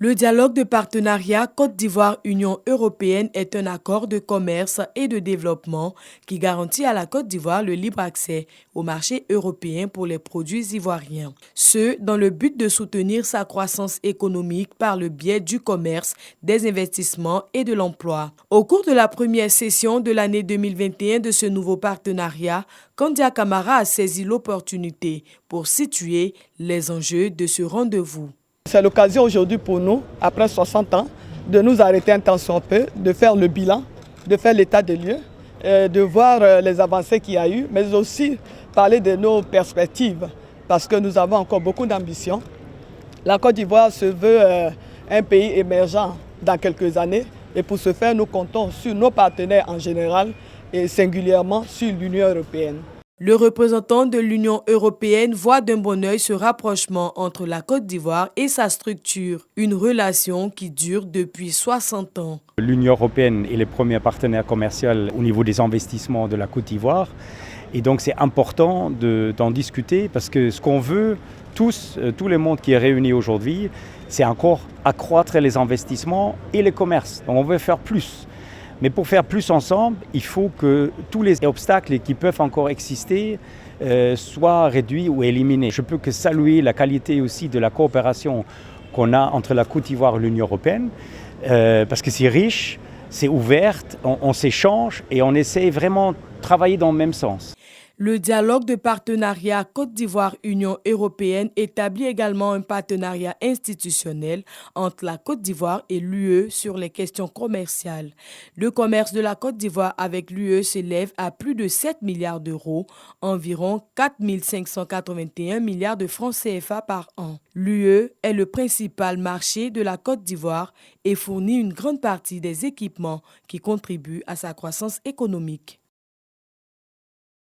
Le dialogue de partenariat Côte d'Ivoire-Union européenne est un accord de commerce et de développement qui garantit à la Côte d'Ivoire le libre accès au marché européen pour les produits ivoiriens. Ce, dans le but de soutenir sa croissance économique par le biais du commerce, des investissements et de l'emploi. Au cours de la première session de l'année 2021 de ce nouveau partenariat, Kandia Camara a saisi l'opportunité pour situer les enjeux de ce rendez-vous. C'est l'occasion aujourd'hui pour nous, après 60 ans, de nous arrêter un temps soit peu, de faire le bilan, de faire l'état des lieux, de voir les avancées qu'il y a eu, mais aussi parler de nos perspectives, parce que nous avons encore beaucoup d'ambition. La Côte d'Ivoire se veut un pays émergent dans quelques années, et pour ce faire, nous comptons sur nos partenaires en général et singulièrement sur l'Union européenne. Le représentant de l'Union européenne voit d'un bon œil ce rapprochement entre la Côte d'Ivoire et sa structure, une relation qui dure depuis 60 ans. L'Union européenne est le premier partenaire commercial au niveau des investissements de la Côte d'Ivoire. Et donc c'est important d'en discuter parce que ce qu'on veut, tout le monde qui est réuni aujourd'hui, c'est encore accroître les investissements et le commerce. Donc on veut faire plus. Mais pour faire plus ensemble, il faut que tous les obstacles qui peuvent encore exister soient réduits ou éliminés. Je peux que saluer la qualité aussi de la coopération qu'on a entre la Côte d'Ivoire et l'Union européenne, parce que c'est riche, c'est ouvert, on s'échange et on essaie vraiment de travailler dans le même sens. Le dialogue de partenariat Côte d'Ivoire-Union européenne établit également un partenariat institutionnel entre la Côte d'Ivoire et l'UE sur les questions commerciales. Le commerce de la Côte d'Ivoire avec l'UE s'élève à plus de 7 milliards d'euros, environ 4 581 milliards de francs CFA par an. L'UE est le principal marché de la Côte d'Ivoire et fournit une grande partie des équipements qui contribuent à sa croissance économique.